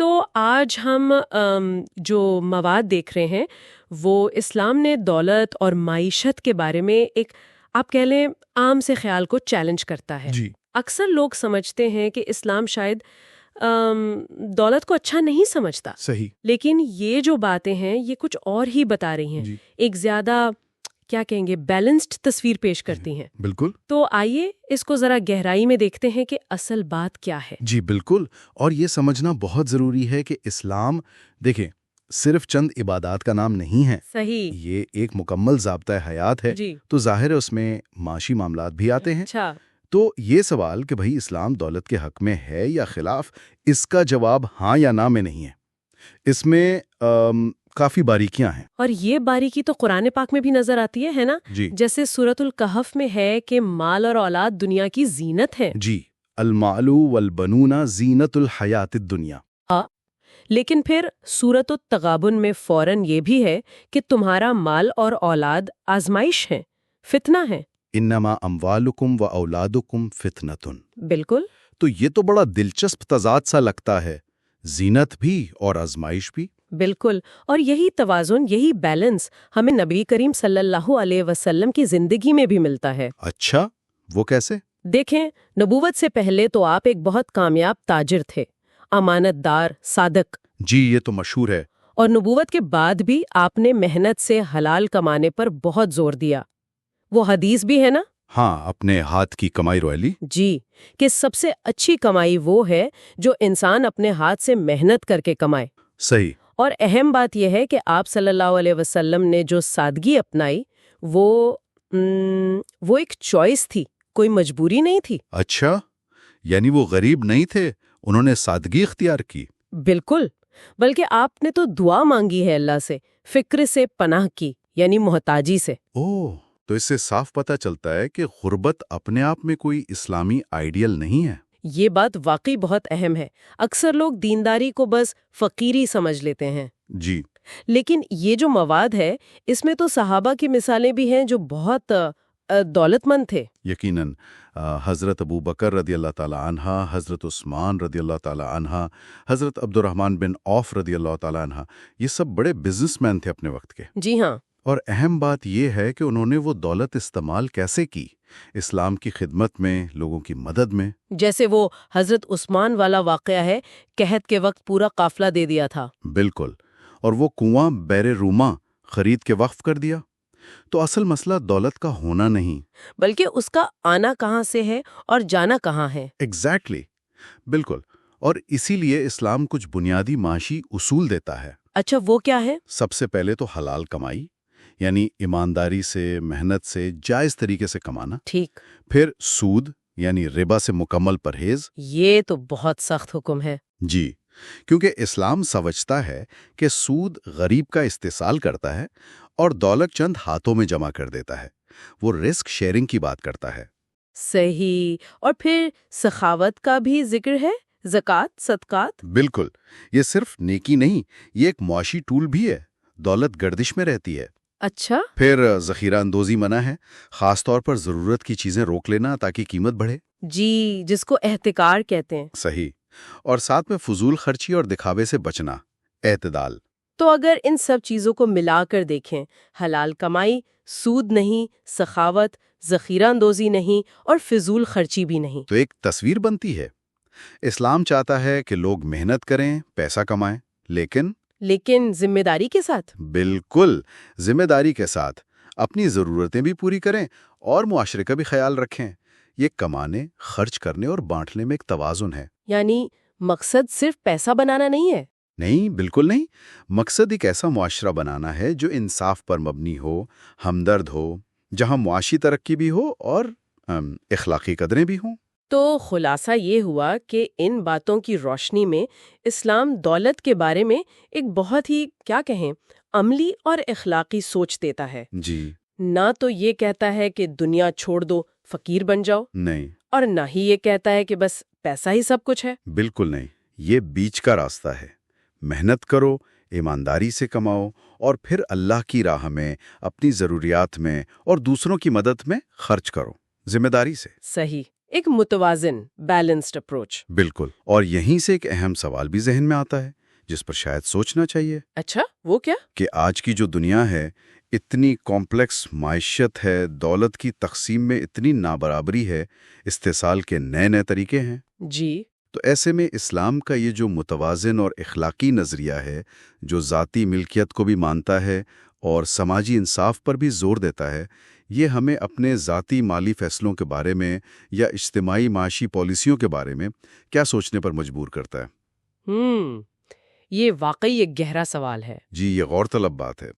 تو آج ہم جو مواد دیکھ رہے ہیں وہ اسلام نے دولت اور معیشت کے بارے میں ایک آپ کہہ لیں عام سے خیال کو چیلنج کرتا ہے. جی اکثر لوگ سمجھتے ہیں کہ اسلام شاید دولت کو اچھا نہیں سمجھتا. صحیح. لیکن یہ جو باتیں ہیں یہ کچھ اور ہی بتا رہی ہیں. جی ایک زیادہ کیا کہیں گے بیلنسڈ تصویر پیش کرتی ہیں. بالکل. تو آئیے اس کو ذرا گہرائی میں دیکھتے ہیں کہ اصل بات کیا ہے. جی بالکل. اور یہ سمجھنا بہت ضروری ہے کہ اسلام دیکھیں صرف چند عبادات کا نام نہیں ہے. صحیح. یہ ایک مکمل ضابطۂ حیات ہے. جی. تو ظاہر ہے اس میں معاشی معاملات بھی آتے ہیں. اچھا. تو یہ سوال کہ بھئی اسلام دولت کے حق میں ہے یا خلاف، اس کا جواب ہاں یا نہ میں نہیں ہے. اس میں کافی باریکیاں ہیں. اور یہ باریکی تو قرآن پاک میں بھی نظر آتی ہے نا؟ جی. جیسے سورۃ الکہف میں ہے کہ مال اور اولاد دنیا کی زینت ہے. جی. المال والبنون زینت الحیات الدنیا. لیکن پھر سورۃ التغابن میں فوراً یہ بھی ہے کہ تمہارا مال اور اولاد آزمائش ہیں، فتنہ ہیں. انما اموالکم و اولادکم فتنۃ. بالکل. تو یہ تو بڑا دلچسپ تضاد سا لگتا ہے، زینت بھی اور آزمائش بھی. بالکل. اور یہی توازن، یہی بیلنس ہمیں نبی کریم صلی اللہ علیہ وسلم کی زندگی میں بھی ملتا ہے. اچھا، وہ کیسے؟ دیکھیں، نبوت سے پہلے تو آپ ایک بہت کامیاب تاجر تھے، امانت دار، صادق. جی یہ تو مشہور ہے. اور نبوت کے بعد بھی آپ نے محنت سے حلال کمانے پر بہت زور دیا. وہ حدیث بھی ہے نا؟ ہاں، اپنے ہاتھ کی کمائی رویلی. جی، کہ سب سے اچھی کمائی وہ ہے جو انسان اپنے ہاتھ سے محنت کر کے کمائے. صحیح. اور اہم بات یہ ہے کہ آپ صلی اللہ علیہ وسلم نے جو سادگی اپنائی وہ ایک چوائس تھی، کوئی مجبوری نہیں تھی. اچھا، یعنی وہ غریب نہیں تھے، انہوں نے سادگی اختیار کی. بالکل. بلکہ آپ نے تو دعا مانگی ہے اللہ سے، فکر سے پناہ کی، یعنی محتاجی سے. اوہ، تو اس سے صاف پتہ چلتا ہے کہ غربت اپنے آپ میں کوئی اسلامی آئیڈیل نہیں ہے. یہ بات واقعی بہت اہم ہے. اکثر لوگ دینداری کو بس فقیری سمجھ لیتے ہیں. جی. لیکن یہ جو مواد ہے اس میں تو صحابہ کی مثالیں بھی ہیں جو بہت دولت مند تھے. یقیناً. حضرت ابو بکر رضی اللہ تعالی عنہ، حضرت عثمان رضی اللہ تعالی عنہ، حضرت عبد الرحمن بن عوف رضی اللہ تعالی عنہ، یہ سب بڑے بزنس مین تھے اپنے وقت کے. جی ہاں. اور اہم بات یہ ہے کہ انہوں نے وہ دولت استعمال کیسے کی، اسلام کی خدمت میں، لوگوں کی مدد میں. جیسے وہ حضرت عثمان والا واقعہ ہے، قحط کے وقت پورا قافلہ دے دیا تھا. بالکل. اور وہ کنواں بیر روما خرید کے وقف کر دیا. تو اصل مسئلہ دولت کا ہونا نہیں، بلکہ اس کا آنا کہاں سے ہے اور جانا کہاں ہے. ایگزیکٹلی. بالکل. اور اسی لیے اسلام کچھ بنیادی معاشی اصول دیتا ہے. اچھا، وہ کیا ہے؟ سب سے پہلے تو حلال کمائی، یعنی ایمانداری سے، محنت سے، جائز طریقے سے کمانا. ٹھیک. پھر سود یعنی ربا سے مکمل پرہیز. یہ تو بہت سخت حکم ہے. جی، کیونکہ اسلام سمجھتا ہے کہ سود غریب کا استحصال کرتا ہے اور دولت چند ہاتھوں میں جمع کر دیتا ہے. وہ رسک شیئرنگ کی بات کرتا ہے. صحیح. اور پھر سخاوت کا بھی ذکر ہے، زکوٰۃ، صدقات. بالکل. یہ صرف نیکی نہیں، یہ ایک معاشی ٹول بھی ہے. دولت گردش میں رہتی ہے. اچھا. پھر ذخیرہ اندوزی منع ہے، خاص طور پر ضرورت کی چیزیں روک لینا تاکہ قیمت بڑھے. جی، جس کو احتکار کہتے ہیں. صحیح. اور ساتھ میں فضول خرچی اور دکھاوے سے بچنا، اعتدال. تو اگر ان سب چیزوں کو ملا کر دیکھیں، حلال کمائی، سود نہیں، سخاوت، ذخیرہ اندوزی نہیں اور فضول خرچی بھی نہیں، تو ایک تصویر بنتی ہے. اسلام چاہتا ہے کہ لوگ محنت کریں، پیسہ کمائیں، لیکن ذمہ داری کے ساتھ. بالکل ذمہ داری کے ساتھ اپنی ضرورتیں بھی پوری کریں اور معاشرے کا بھی خیال رکھیں. یہ کمانے، خرچ کرنے اور بانٹنے میں ایک توازن ہے. یعنی مقصد صرف پیسہ بنانا نہیں ہے. نہیں، بالکل نہیں. مقصد ایک ایسا معاشرہ بنانا ہے جو انصاف پر مبنی ہو، ہمدرد ہو، جہاں معاشی ترقی بھی ہو اور اخلاقی قدریں بھی ہوں. تو خلاصہ یہ ہوا کہ ان باتوں کی روشنی میں اسلام دولت کے بارے میں ایک بہت ہی کیا کہیں عملی اور اخلاقی سوچ دیتا ہے. جی. نہ تو یہ کہتا ہے کہ دنیا چھوڑ دو، فقیر بن جاؤ، نہیں. اور نہ ہی یہ کہتا ہے کہ بس پیسہ ہی سب کچھ ہے. بالکل نہیں. یہ بیچ کا راستہ ہے. محنت کرو، ایمانداری سے کماؤ اور پھر اللہ کی راہ میں، اپنی ضروریات میں اور دوسروں کی مدد میں خرچ کرو، ذمہ داری سے. صحیح. ایک متوازن بیلنسڈ اپروچ. بالکل. اور یہیں سے ایک اہم سوال بھی ذہن میں آتا ہے جس پر شاید سوچنا چاہیے. اچھا، وہ کیا؟ کہ آج کی جو دنیا ہے، اتنی کمپلیکس معیشت ہے، دولت کی تقسیم میں اتنی نابرابری ہے، استحصال کے نئے نئے طریقے ہیں. جی. تو ایسے میں اسلام کا یہ جو متوازن اور اخلاقی نظریہ ہے، جو ذاتی ملکیت کو بھی مانتا ہے اور سماجی انصاف پر بھی زور دیتا ہے، یہ ہمیں اپنے ذاتی مالی فیصلوں کے بارے میں یا اجتماعی معاشی پالیسیوں کے بارے میں کیا سوچنے پر مجبور کرتا ہے. یہ واقعی ایک گہرا سوال ہے. جی، یہ غور طلب بات ہے.